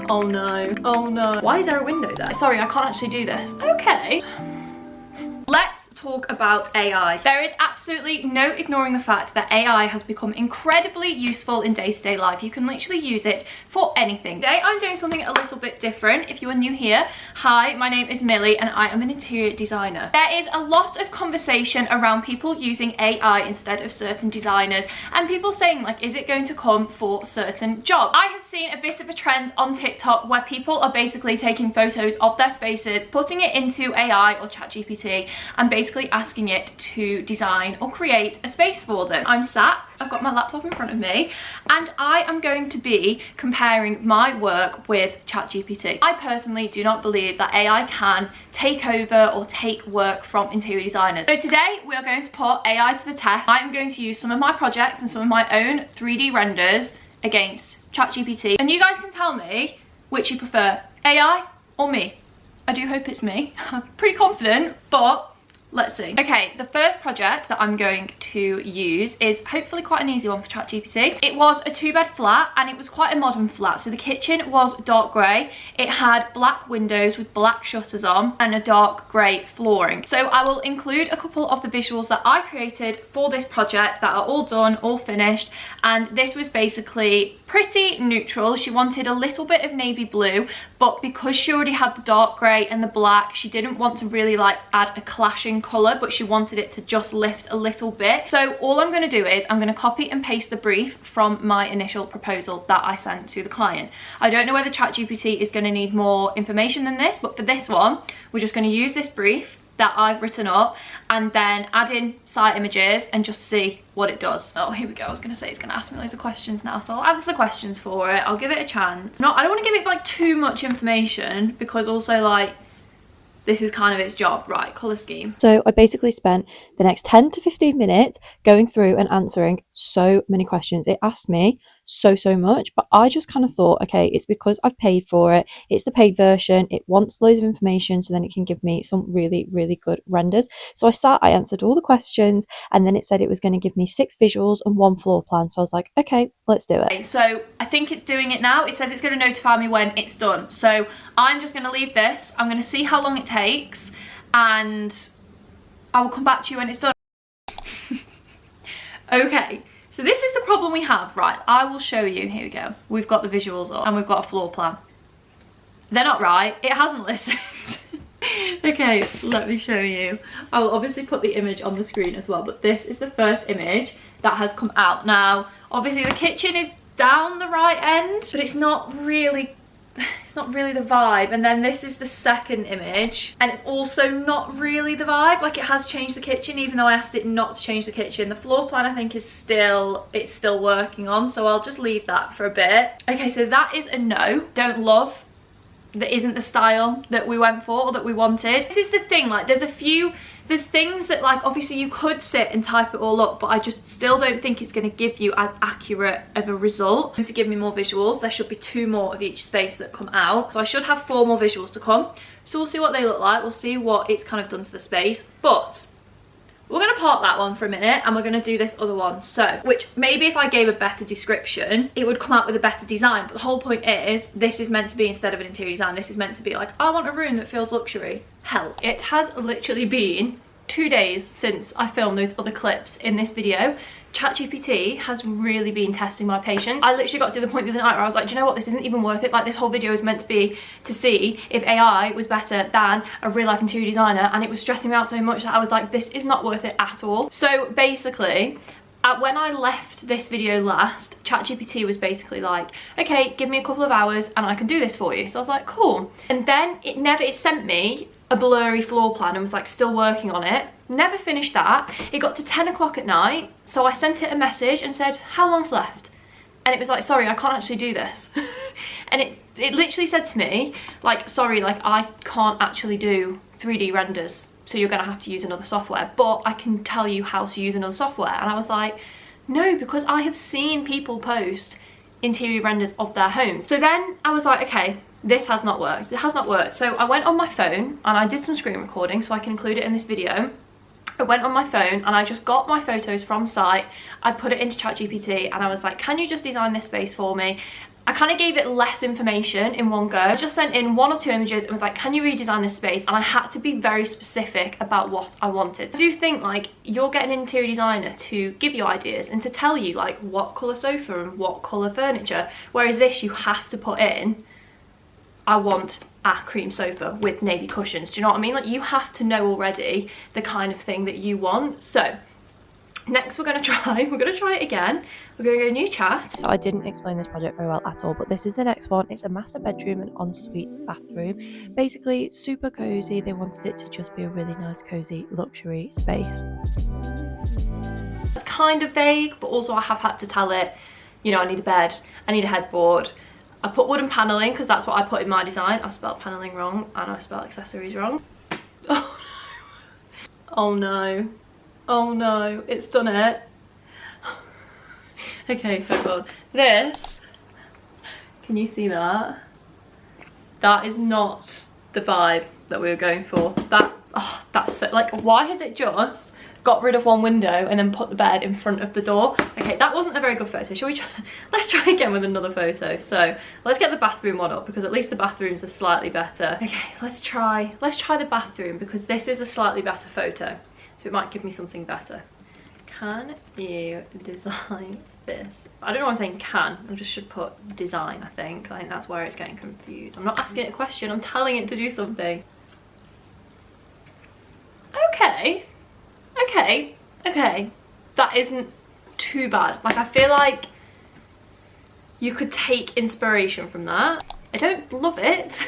Oh no, oh no. Why is there a window there? Sorry, I can't actually do this. Okay. Let's talk about AI. There is absolutely no ignoring the fact that AI has become incredibly useful in day-to-day life. You can literally use it for anything. Today I'm doing something a little bit different. If you are new here, hi, my name is Millie and I am an interior designer. There is a lot of conversation around people using AI instead of certain designers and people saying like, is it going to come for certain jobs? I have seen a bit of a trend on TikTok where people are basically taking photos of their spaces, putting it into AI or ChatGPT and basically asking it to design or create a space for them. I'm sat, I've got my laptop in front of me, and I am going to be comparing my work with ChatGPT. I personally do not believe that AI can take over or take work from interior designers. So today we are going to put AI to the test. I am going to use some of my projects and some of my own 3D renders against ChatGPT, and you guys can tell me which you prefer, AI or me. I do hope it's me. I'm pretty confident, but let's see. Okay, the first project that I'm going to use is hopefully quite an easy one for ChatGPT. It was a 2-bed flat and it was quite a modern flat. So the kitchen was dark grey. It had black windows with black shutters on and a dark grey flooring. So I will include a couple of the visuals that I created for this project that are all done, all finished. And this was basically pretty neutral. She wanted a little bit of navy blue, but because she already had the dark grey and the black, she didn't want to really like add a clashing colour, but she wanted it to just lift a little bit. So all I'm going to do is I'm going to copy and paste the brief from my initial proposal that I sent to the client. I don't know whether ChatGPT is going to need more information than this, but for this one we're just going to use this brief that I've written up and then add in site images and just see what it does. Oh, here we go. I was going to say it's going to ask me loads of questions now, so I'll answer the questions for it. I'll give it a chance. I don't want to give it like too much information because also like this is kind of its job. Right, colour scheme. So I basically spent the next 10 to 15 minutes going through and answering so many questions. It asked me so much, but I just kind of thought, okay, it's because I've paid for it. It's the paid version. It wants loads of information so then it can give me some really good renders. So I answered all the questions and then it said it was going to give me 6 visuals and 1 floor plan. So I was like, okay, let's do it. Okay, so I think it's doing it now. It says it's going to notify me when it's done. So I'm just going to leave this. I'm going to see how long it takes and I will come back to you when it's done. Okay. So this is the problem we have, right? I will show you, here we go. We've got the visuals up and we've got a floor plan. They're not right, it hasn't listened. Okay, let me show you. I will obviously put the image on the screen as well, but this is the first image that has come out. Now, obviously the kitchen is down the right end, but it's not really the vibe. And then this is the second image and it's also not really the vibe. Like it has changed the kitchen even though I asked it not to change the kitchen. The floor plan I think is still working on, so I'll just leave that for a bit. Okay, so that is a no. Don't love. That isn't the style that we went for or that we wanted. This is the thing, like there's things that like obviously you could sit and type it all up, but I just still don't think it's going to give you as accurate of a result. And to give me more visuals, there should be 2 more of each space that come out, so I should have 4 more visuals to come. So we'll see what they look like, we'll see what it's kind of done to the space, but we're going to park that one for a minute and we're going to do this other one. So, which maybe if I gave a better description, it would come out with a better design. But the whole point is, this is meant to be, instead of an interior design, this is meant to be like, I want a room that feels luxury. Hell, it has literally been 2 days since I filmed those other clips in this video. ChatGPT has really been testing my patience. I literally got to the point the other night where I was like, do you know what, this isn't even worth it. Like this whole video is meant to be to see if AI was better than a real life interior designer, and it was stressing me out so much that I was like, this is not worth it at all. So basically, when I left this video last, ChatGPT was basically like, okay, give me a couple of hours and I can do this for you. So I was like, cool. And then it sent me a blurry floor plan and was like still working on it. Never finished that. It got to 10 o'clock at night, so I sent it a message and said, how long's left? And it was like, sorry, I can't actually do this. And it literally said to me like, sorry, like I can't actually do 3D renders, so you're gonna have to use another software, but I can tell you how to use another software. And I was like, no, because I have seen people post interior renders of their homes. So then I was like, okay, this has not worked. It has not worked. So I went on my phone and I did some screen recording so I can include it in this video. I went on my phone and I just got my photos from site. I put it into ChatGPT and I was like, can you just design this space for me? I kind of gave it less information in one go. I just sent in 1 or 2 images and was like, can you redesign this space? And I had to be very specific about what I wanted. I do think like you're getting an interior designer to give you ideas and to tell you like what colour sofa and what colour furniture. Whereas this, you have to put in, I want a cream sofa with navy cushions. Do you know what I mean? Like you have to know already the kind of thing that you want. So next we're going to try it again. We're going to go new chat. So I didn't explain this project very well at all, but this is the next one. It's a master bedroom and ensuite bathroom. Basically super cozy. They wanted it to just be a really nice cozy luxury space. It's kind of vague, but also I have had to tell it, you know, I need a bed, I need a headboard. I put wooden panelling because that's what I put in my design. I've spelled panelling wrong and I've spelled accessories wrong. Oh no. Oh no, it's done it. Okay, thank God. This, can you see that? That is not the vibe that we were going for. That's so, like, why has it just got rid of one window and then put the bed in front of the door? Okay, that wasn't a very good photo. Shall we try? Let's try again with another photo. So let's get the bathroom one up because at least the bathrooms are slightly better. Okay, let's try the bathroom because this is a slightly better photo. So it might give me something better. Can you design this? I don't know why I'm saying can. I just should put design, I think. I think that's where it's getting confused. I'm not asking it a question. I'm telling it to do something. Okay. Okay. Okay. That isn't too bad. Like, I feel like you could take inspiration from that. I don't love it.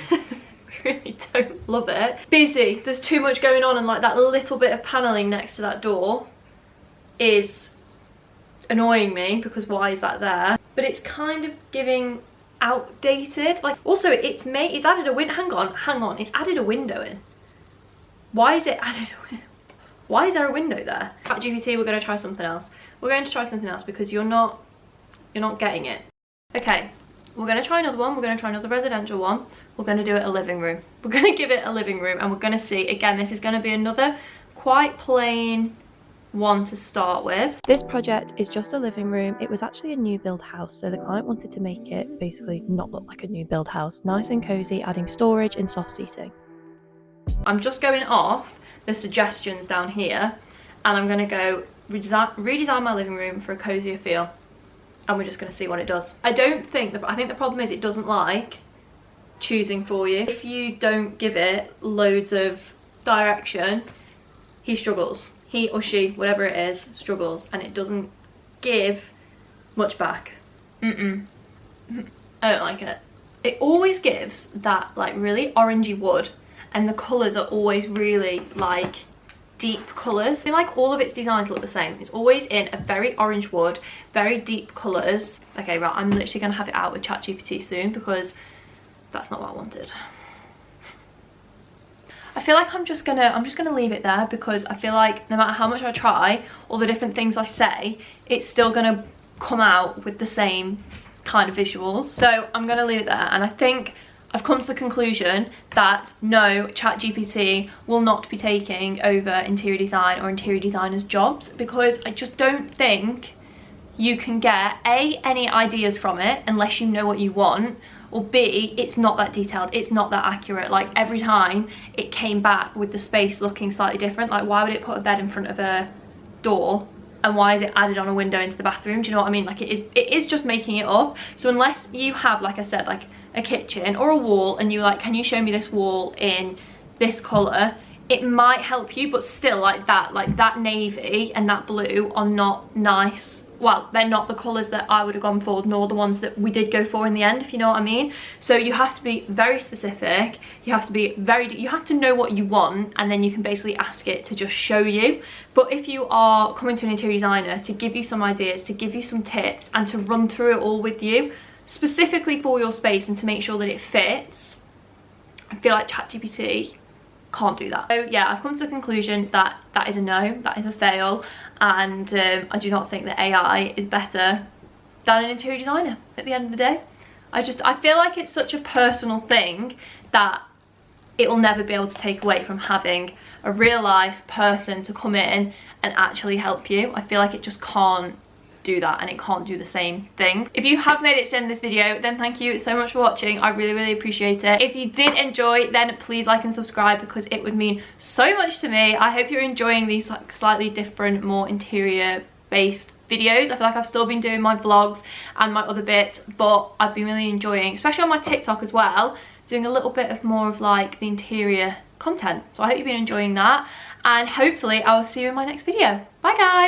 Really don't love it. Busy. There's too much going on and like that little bit of paneling next to that door is annoying me because why is that there? But it's kind of giving outdated. Like also it's added a window. Hang on, it's added a window in. Why is it added a window? Why is there a window there? ChatGPT, we're going to try something else. We're going to try something else because you're not getting it. Okay, we're going to try another one. We're going to try another residential one. We're going to do it a living room. We're going to give it a living room and we're going to see, again, this is going to be another quite plain one to start with. This project is just a living room. It was actually a new build house, so the client wanted to make it basically not look like a new build house. Nice and cozy, adding storage and soft seating. I'm just going off the suggestions down here and I'm going to go redesign my living room for a cozier feel and we're just going to see what it does. I think the problem is it doesn't like choosing for you. If you don't give it loads of direction, he struggles. He or she, whatever it is, struggles and it doesn't give much back. I don't like it. It always gives that like really orangey wood and the colours are always really like deep colours. I feel like all of its designs look the same. It's always in a very orange wood, very deep colours. Okay, right, I'm literally going to have it out with ChatGPT soon because that's not what I wanted. I feel like I'm just gonna leave it there because I feel like no matter how much I try, all the different things I say, it's still gonna come out with the same kind of visuals. So I'm gonna leave it there and I think I've come to the conclusion that no, ChatGPT will not be taking over interior design or interior designers' jobs because I just don't think you can get any ideas from it unless you know what you want, or B, it's not that detailed, it's not that accurate. Like every time it came back with the space looking slightly different. Like why would it put a bed in front of a door and why is it added on a window into the bathroom? Do you know what I mean? Like it is just making it up. So unless you have, like I said, like a kitchen or a wall and you're like, can you show me this wall in this colour, it might help you, but still like that navy and that blue are not nice. Well, they're not the colours that I would have gone for, nor the ones that we did go for in the end, if you know what I mean. So you have to be very specific, you have to be you have to know what you want, and then you can basically ask it to just show you. But if you are coming to an interior designer to give you some ideas, to give you some tips, and to run through it all with you, specifically for your space and to make sure that it fits, I feel like ChatGPT can't do that. So yeah, I've come to the conclusion that that is a no, that is a fail, and I do not think that AI is better than an interior designer at the end of the day. I feel like it's such a personal thing that it will never be able to take away from having a real life person to come in and actually help you. I feel like it just can't do that and it can't do the same thing. If you have made it to the end of this video, then thank you so much for watching. I really, really appreciate it. If you did enjoy, then please like and subscribe because it would mean so much to me. I hope you're enjoying these like slightly different, more interior based videos. I feel like I've still been doing my vlogs and my other bits, but I've been really enjoying, especially on my TikTok as well, doing a little bit of more of like the interior content. So I hope you've been enjoying that, and hopefully I will see you in my next video. Bye guys.